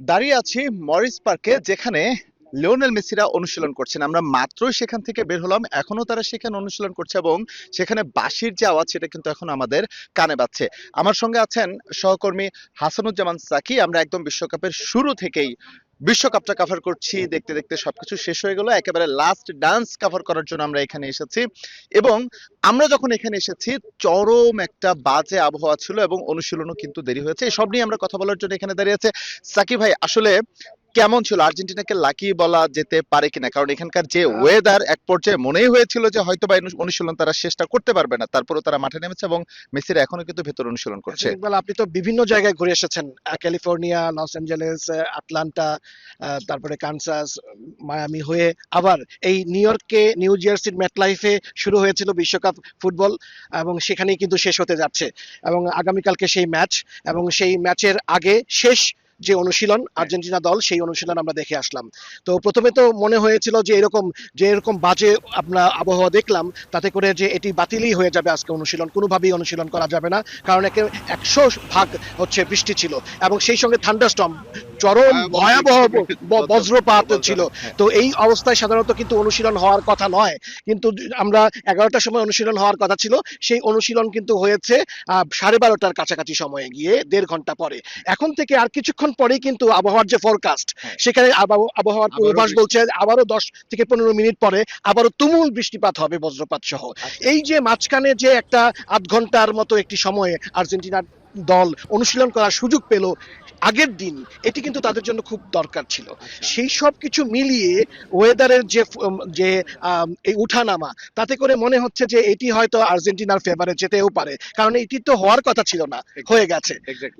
দাঁড়িয়ে আছি মরিস পার্কে, যেখানে লিওনেল মেসিরা অনুশীলন করছেন। আমরা মাত্রই সেখান থেকে বের হলাম, এখনো তারা সেখানে অনুশীলন করছে এবং সেখানে বাঁশির যে আওয়াজ সেটা কিন্তু এখন আমাদের কানে বাজছে। আমার সঙ্গে আছেন সহকর্মী হাসানুজ্জামান সাকি। আমরা একদম বিশ্বকাপের শুরু থেকেই বিশ্বকাপটা কভার করছি, দেখতে দেখতে সবকিছু শেষ হয়ে গেল, একেবারে লাস্ট ডান্স কভার করার জন্য আমরা এখানে এসেছি। এবং আমরা যখন এখানে এসেছি চরম একটা বাজে আবহাওয়া ছিল এবং অনুশীলনও কিন্তু দেরি হয়েছে। এসব নিয়ে আমরা কথা বলার জন্য এখানে দাঁড়িয়ে আছে সাকি ভাই। আসলে কেমন ছিল, আর্জেন্টিনাকে লাকি বলা যেতে পারে কিনা? কারণ এখানকার যে ওয়েদার, এক পর্যায়ে মনেই হয়েছিল যে হয়তো বা অনুশীলন তারা শেষটা করতে পারবে না, তারপরেও তারা মাঠে নেমেছে এবং মেসিরা এখনো কিন্তু ভেতর অনুশীলন করছে। ইকবাল, আপনি তো বিভিন্ন জায়গায় ঘুরে এসেছেন। ক্যালিফোর্নিয়া, লস অ্যাঞ্জেলেস, আটলান্টা, তারপরে কানসাস, মায়ামি হয়ে আবার এই নিউ ইয়র্কে, নিউ জার্সির মেটলাইফে শুরু হয়েছিল বিশ্বকাপ ফুটবল, এবং সেখানেই কিন্তু শেষ হতে যাচ্ছে। এবং আগামীকালকে সেই ম্যাচ, এবং সেই ম্যাচের আগে শেষ যে অনুশীলন আর্জেন্টিনা দল, সেই অনুশীলন আমরা দেখে আসলাম। তো প্রথমে তো মনে হয়েছিল যে এরকম বাজে আমরা আবহাওয়া দেখলাম, তাতে করে যে এটি বাতিলই হয়ে যাবে, আজকে অনুশীলন কোনোভাবেই অনুশীলন করা যাবে না। কারণ একে 100 ভাগ হচ্ছে বৃষ্টি ছিল, এবং সেই সঙ্গে থান্ডারস্টর্ম, চরম ভয়াবহ বজ্রপাত ছিল। তো এই অবস্থায় সাধারণত কিন্তু অনুশীলন হওয়ার কথা নয়, কিন্তু আমরা 11টার সময় অনুশীলন হওয়ার কথা ছিল, সেই অনুশীলন কিন্তু হয়েছে 12:30টার কাছাকাছি সময়ে গিয়ে, 1.5 ঘন্টা পরে। এখন থেকে আর কিছুক্ষণ পরেই কিন্তু আবহাওয়ার যে ফরকাস্ট, সেখানে আবহাওয়ার পূর্বাভাস বলছে আবারও 10 থেকে 15 মিনিট পরে আবারও তুমুল বৃষ্টিপাত হবে, বজ্রপাত সহ। এই যে মাঝখানে যে একটা আধ ঘন্টার মতো একটি সময়ে আর্জেন্টিনার দল অনুশীলন করার সুযোগ পেল আগের দিন, এটি কিন্তু তাদের জন্য খুব দরকার ছিল। সেই সব কিছু মিলিয়ে ওয়েদারের যে এই উঠানামা, তাতে করে মনে হচ্ছে যে এটি হয়তো আর্জেন্টিনার ফেভারে যেতেও পারে, কারণ এটি তো হওয়ার কথা ছিল না, হয়ে গেছে।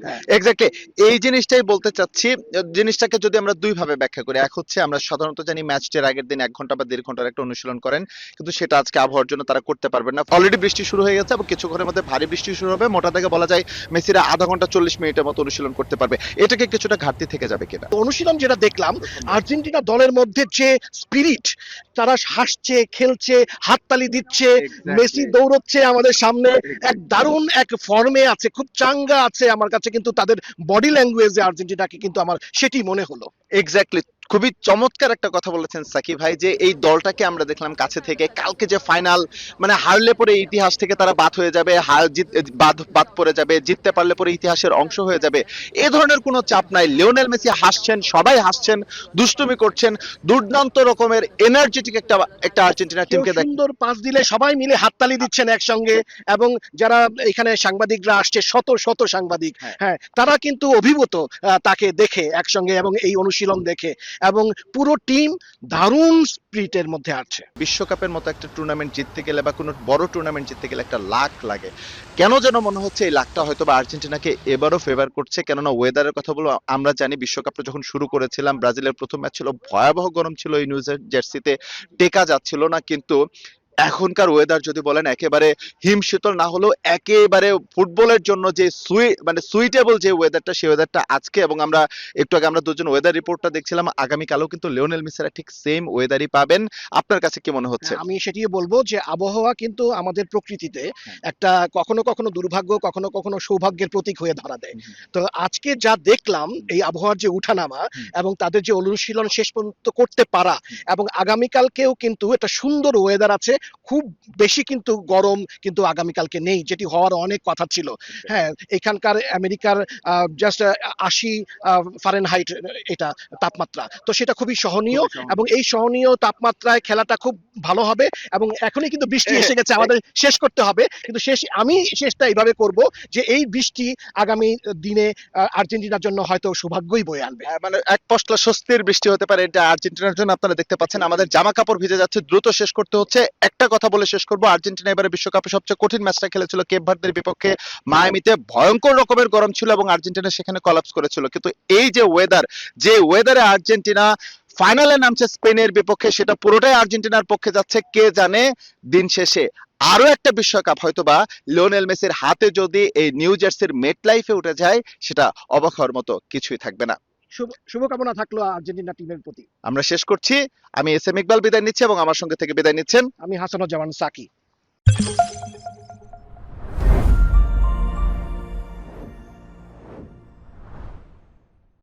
হ্যাঁ, এক্স্যাক্টলি, এই জিনিসটাই বলতে চাচ্ছি। জিনিসটাকে যদি আমরা দুই ভাবে ব্যাখ্যা করি, এক হচ্ছে আমরা সাধারণত জানি ম্যাচের আগের দিন 1 ঘন্টা বা 1.5 ঘন্টার একটা অনুশীলন করেন, কিন্তু সেটা আজকে আবহাওয়ার জন্য তারা করতে পারবেন না। অলরেডি বৃষ্টি শুরু হয়ে গেছে এবং কিছুক্ষণের মধ্যে ভারী বৃষ্টি শুরু হবে। মোটা দাগে বলা যায় মেসিরা আধা ঘন্টা 40 মিনিটের মতো অনুশীলন করতে পারবে। এটাকে কিছুটা ঘাটতি থেকে যাবে কিনা? অনুশীলন যেটা দেখলাম, আর্জেন্টিনা দলের মধ্যে যে স্পিরিট, তারা হাসছে, খেলছে, হাততালি দিচ্ছে, মেসি দৌড়চ্ছে আমাদের সামনে, এক দারুণ এক ফর্মে আছে, খুব চাঙ্গা আছে। আমার কাছে কিন্তু তাদের বডি ল্যাঙ্গুয়েজে আর্জেন্টিনাকে কিন্তু আমার সেটি মনে হলো। এক্স্যাক্টলি, খুবই চমৎকার একটা কথা বলেছেন সাকিব ভাই, যে এই দলটাকে আমরা দেখলাম কাছে থেকে। কালকে যে ফাইনাল, মানে হারলে পরে ইতিহাস থেকে তারা বাদ হয়ে যাবে, বাদ বাদ পড়ে যাবে, জিততে পারলে পরে ইতিহাসের অংশ হয়ে যাবে, এ ধরনের কোনো চাপ নাই। লিওনেল মেসি হাসছেন, সবাই হাসছেন, দুষ্টুমি করছেন, দুর্দান্ত রকমের এনার্জেটিক একটা একটা আর্জেন্টিনা কেউ টিমকে দেখ। সুন্দর পাস দিলে সবাই মিলে হাততালি দিচ্ছেন একসঙ্গে, এবং যারা এখানে সাংবাদিকরা আসছে, শত শত সাংবাদিক, হ্যাঁ, তারা কিন্তু অভিভূত তাকে দেখে একসঙ্গে, এবং এই অনুশীলন দেখে, এবং পুরো টিম দারুণ স্পিরিটের মধ্যে আছে। বিশ্বকাপের মতো একটা টুর্নামেন্ট জিততে গেলে বা কোনো বড় টুর্নামেন্ট জিততে গেলে একটা লাক লাগে। কেন যেন মনে হচ্ছে এই লাকটা হয়তো বা আর্জেন্টিনাকে এবারও ফেভার করছে। কেননা ওয়েদারের কথা বলো, আমরা জানি বিশ্বকাপটা যখন শুরু করেছিলাম, ব্রাজিলের প্রথম ম্যাচ ছিল, ভয়াবহ গরম ছিল, এই নিউ জার্সিতে টেকা যাচ্ছিল না। কিন্তু এখনকার ওয়েদার যদি বলেন, একেবারে হিমশীতল না হলেও একেবারে ফুটবলের জন্য যে সুইটেবল যে ওয়েদারটা, সেই ওয়েদারটা আজকে। এবং আমরা একটু আগে আমরা দুজন ওয়েদার রিপোর্টটা দেখছিলাম, আগামীকালও কিন্তু লিওনেল মেসিরা ঠিক সেম ওয়েদারই পাবেন। আপনার কাছে কি মনে হচ্ছে? আমি সেটিই বলবো যে আবহাওয়া কিন্তু আমাদের প্রকৃতিতে একটা কখনো কখনো দুর্ভাগ্য, কখনো কখনো সৌভাগ্যের প্রতীক হয়ে ধরা দেয়। তো আজকে যা দেখলাম, এই আবহাওয়ার যে উঠানামা এবং তাদের যে অনুশীলন শেষ পর্যন্ত করতে পারা, এবং আগামীকালকেও কিন্তু একটা সুন্দর ওয়েদার আছে, খুব বেশি কিন্তু গরম কিন্তু আগামীকালকে নেই, যেটি হওয়ার অনেক কথা ছিল। হ্যাঁ, এখানকার আমেরিকার জাস্ট 80 ফারেনহাইট এটা তাপমাত্রা, তো সেটা খুবই সহনীয়, এবং এই সহনীয় তাপমাত্রায় খেলাটা খুব ভালো হবে। এবং এখনই কিন্তু বৃষ্টি এসে গেছে, আমাদের শেষ করতে হবে, কিন্তু আমি শেষটা এইভাবে করব যে এই বৃষ্টি আগামী দিনে আর্জেন্টিনার জন্য হয়তো সৌভাগ্যই বয়ে আনবে। মানে এক পশলা স্বস্তির বৃষ্টি হতে পারে এটা আর্জেন্টিনার জন্য। আপনারা দেখতে পাচ্ছেন আমাদের জামা কাপড় ভিজে যাচ্ছে, দ্রুত শেষ করতে হচ্ছে। একটা কথা বলে শেষ করবো, আর্জেন্টিনা এবারে বিশ্বকাপে সবচেয়ে কঠিন ম্যাচটা খেলেছিল কেপ ভার্দের বিপক্ষে মায়ামিতে। ভয়ঙ্কর রকমের গরম ছিল এবং আর্জেন্টিনা সেখানে কলাপস করেছিল। কিন্তু এই যে ওয়েদার, যে ওয়েদারে আর্জেন্টিনা ফাইনালে নামছে স্পেনের বিপক্ষে, সেটা পুরোটাই আর্জেন্টিনার পক্ষে যাচ্ছে। কে জানে দিন শেষে আরো একটা বিশ্বকাপ হয়তোবা লিওনেল মেসির হাতে যদি এই নিউ জার্সির মেট লাইফে উঠে যায়, সেটা অবাক হওয়ার মতো কিছুই থাকবে না। শুভকামনা থাকলো আর্জেন্টিনা টিমের প্রতি। আমরা শেষ করছি। আমি এস এম ইকবাল বিদায় নিচ্ছি এবং আমার সঙ্গে থেকে বিদায় নিচ্ছেন আমি হাসানুজ্জামান সাকি।